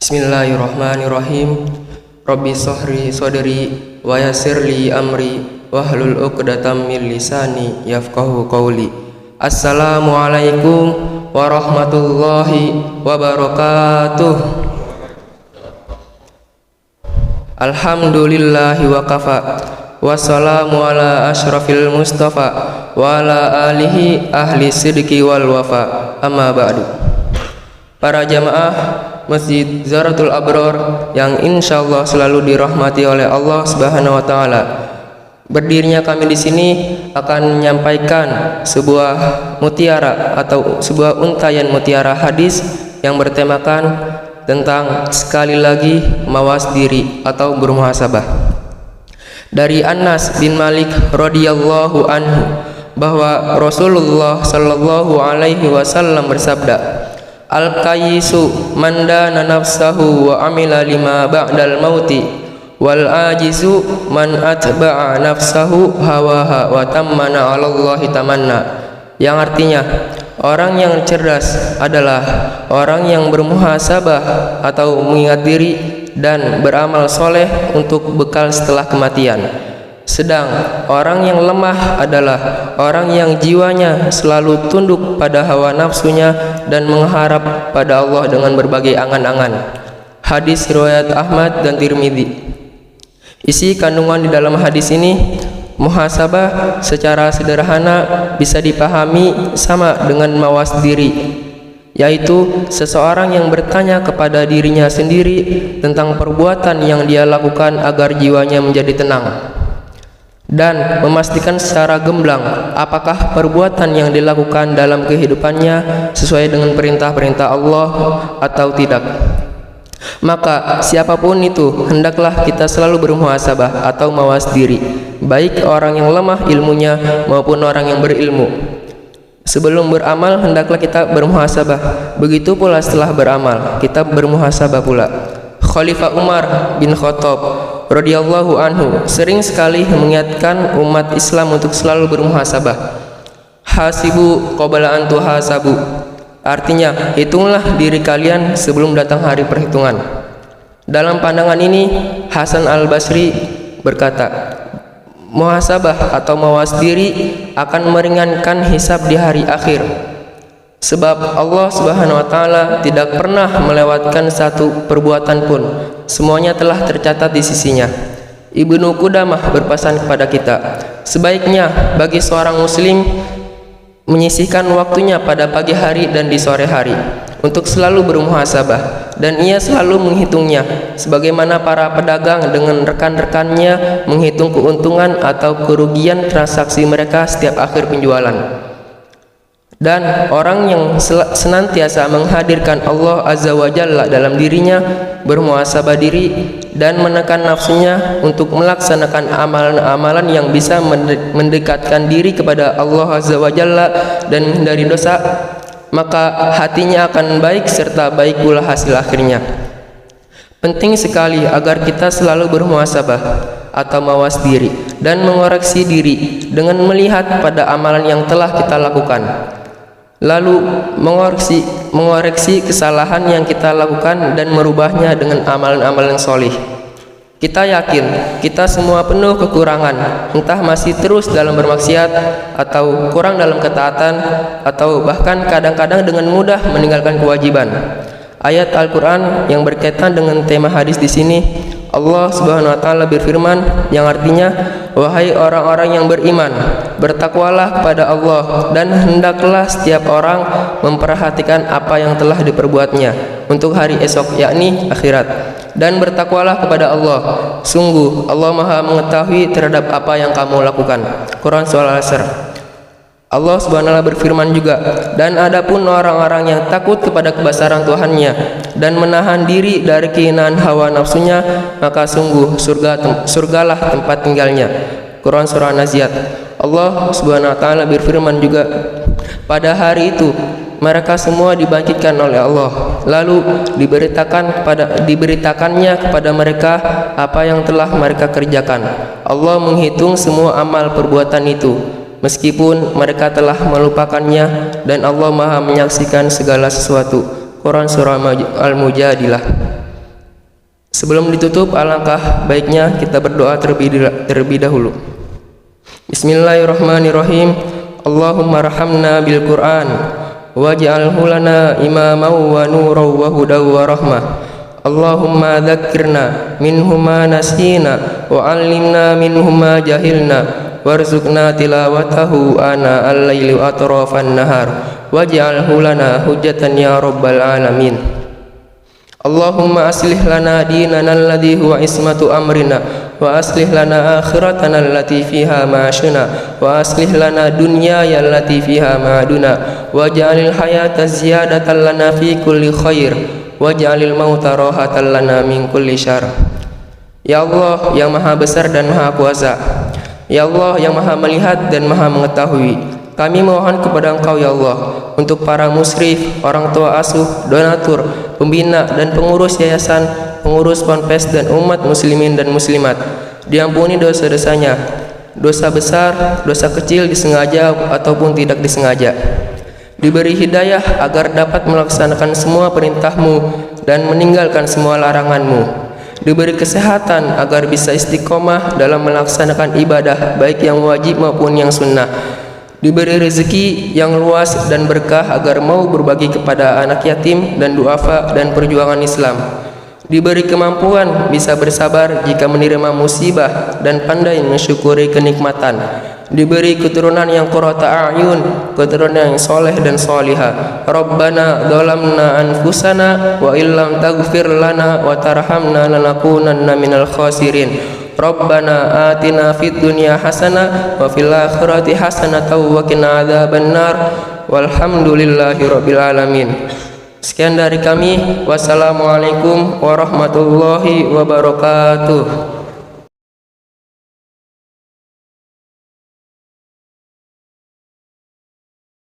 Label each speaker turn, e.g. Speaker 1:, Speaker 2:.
Speaker 1: Bismillahirrahmanirrahim. Rabbi shrah sadri wa yassir li amri wahlul 'uqdatam min lisani yafqahu qawli. Assalamualaikum warahmatullahi wabarakatuh. Alhamdulillahi wa kafa, wassalamu ala ashrafil mustafa wa ala alihi ahli sidqi wal wafa. Amma ba'du. Para jamaah Masjid Zaratul Abror yang insyaallah selalu dirahmati oleh Allah Subhanahu wa taala. Berdirinya kami di sini akan menyampaikan sebuah mutiara atau sebuah untayan mutiara hadis yang bertemakan tentang sekali lagi mawas diri atau bermuhasabah. Dari Anas bin Malik radhiyallahu anhu bahwa Rasulullah sallallahu alaihi wasallam bersabda, Al-qayyisu man dana nafsahu wa amila lima ba'dal mauti, wal ajizu man atba'a nafsahu hawaha wa tammana 'alallahi tamanna. Yang artinya, orang yang cerdas adalah orang yang bermuhasabah atau mengingat diri dan beramal soleh untuk bekal setelah kematian. Sedang orang yang lemah adalah orang yang jiwanya selalu tunduk pada hawa nafsunya dan mengharap pada Allah dengan berbagai angan-angan. Hadis riwayat Ahmad dan Tirmidzi. Isi kandungan di dalam hadis ini, muhasabah secara sederhana bisa dipahami sama dengan mawas diri, yaitu seseorang yang bertanya kepada dirinya sendiri tentang perbuatan yang dia lakukan agar jiwanya menjadi tenang, dan memastikan secara gamblang apakah perbuatan yang dilakukan dalam kehidupannya sesuai dengan perintah-perintah Allah atau tidak. Maka siapapun itu, hendaklah kita selalu bermuhasabah atau mawas diri, baik orang yang lemah ilmunya maupun orang yang berilmu. Sebelum beramal hendaklah kita bermuhasabah, begitu pula setelah beramal kita bermuhasabah pula. Khalifah Umar bin Khattab radhiyallahu anhu sering sekali mengingatkan umat Islam untuk selalu bermuhasabah. Hasibu qabla an tuhasabu. Artinya, hitunglah diri kalian sebelum datang hari perhitungan. Dalam pandangan ini, Hasan Al-Basri berkata, muhasabah atau mawas diri akan meringankan hisab di hari akhir. Sebab Allah Subhanahu wa taala tidak pernah melewatkan satu perbuatan pun. Semuanya telah tercatat di sisinya. Ibnu Qudamah berpesan kepada kita, sebaiknya bagi seorang muslim menyisihkan waktunya pada pagi hari dan di sore hari untuk selalu bermuhasabah, dan ia selalu menghitungnya sebagaimana para pedagang dengan rekan-rekannya menghitung keuntungan atau kerugian transaksi mereka setiap akhir penjualan. Dan orang yang senantiasa menghadirkan Allah Azza wa Jalla dalam dirinya, bermuhasabah diri dan menekan nafsunya untuk melaksanakan amalan-amalan yang bisa mendekatkan diri kepada Allah Azza wa Jalla dan menghindari dosa, maka hatinya akan baik serta baik pula hasil akhirnya. Penting sekali agar kita selalu bermuhasabah atau mawas diri dan mengoreksi diri dengan melihat pada amalan yang telah kita lakukan, lalu mengoreksi kesalahan yang kita lakukan dan merubahnya dengan amalan-amalan solih. Kita yakin kita semua penuh kekurangan, entah masih terus dalam bermaksiat atau kurang dalam ketaatan, atau bahkan kadang-kadang dengan mudah meninggalkan kewajiban. Ayat Al-Quran yang berkaitan dengan tema hadis di sini, Allah Subhanahu wa taala berfirman yang artinya, wahai orang-orang yang beriman, bertakwalah kepada Allah dan hendaklah setiap orang memperhatikan apa yang telah diperbuatnya untuk hari esok, yakni akhirat, dan bertakwalah kepada Allah, sungguh Allah Maha mengetahui terhadap apa yang kamu lakukan. Quran surah Al-Asr. Allah Subhanahu wa taala berfirman juga, dan adapun orang-orang yang takut kepada kebesaran Tuhannya dan menahan diri dari keinginan hawa nafsunya, maka sungguh surgalah tempat tinggalnya. Quran surah Naziat. Allah Subhanahu wa taala berfirman juga, pada hari itu mereka semua dibangkitkan oleh Allah, lalu diberitakannya kepada mereka apa yang telah mereka kerjakan. Allah menghitung semua amal perbuatan itu, meskipun mereka telah melupakannya, dan Allah Maha menyaksikan segala sesuatu. Quran surah Al-Mujadilah. Sebelum ditutup, alangkah baiknya kita berdoa terlebih dahulu. Bismillahirrahmanirrahim. Allahumma rahamna bil Qur'an waj'alhu lana imaman wa nuran wa hudaw wa rahmah. Allahumma dzakkirna minhu ma nasina wa 'allimna minhu ma jahilna warzuqna tilawatahu ana al-laili wa atrafan nahar waj'alhu lana hujjatan ya rabbal alamin. Allahumma aslih lana dinana alladhi huwa ismatu amrina wa aslih lana akhiratana allati fiha ma'ashuna wa aslih lana dunyaya allati fiha ma'aduna waj'alil hayata ziyadatan lana fi kulli khair waj'alil mauta rahatan lana min kulli syarr. Ya Allah yang maha besar dan maha kuasa, ya Allah yang maha melihat dan maha mengetahui, kami mohon kepada Engkau ya Allah untuk para musyrif, orang tua asuh, donatur, pembina dan pengurus yayasan, pengurus ponpes dan umat muslimin dan muslimat, diampuni dosa-dosanya, dosa besar, dosa kecil disengaja ataupun tidak disengaja, diberi hidayah agar dapat melaksanakan semua perintah-Mu dan meninggalkan semua larangan-Mu, diberi kesehatan agar bisa istiqomah dalam melaksanakan ibadah baik yang wajib maupun yang sunnah, diberi rezeki yang luas dan berkah agar mau berbagi kepada anak yatim dan duafa dan perjuangan Islam, diberi kemampuan bisa bersabar jika menerima musibah dan pandai mensyukuri kenikmatan, diberi keturunan yang qurrata a'yun, keturunan yang soleh dan solihah. Rabbana dzalamna anfusana wa illam taghfir lana wa tarhamna lanakunanna minal khasirin. Rabbana atina fid dunya hasanah wa fil akhirati hasanah wa qina adzabannar walhamdulillahi rabbil alamin. Sekian dari kami. Wassalamualaikum warahmatullahi wabarakatuh.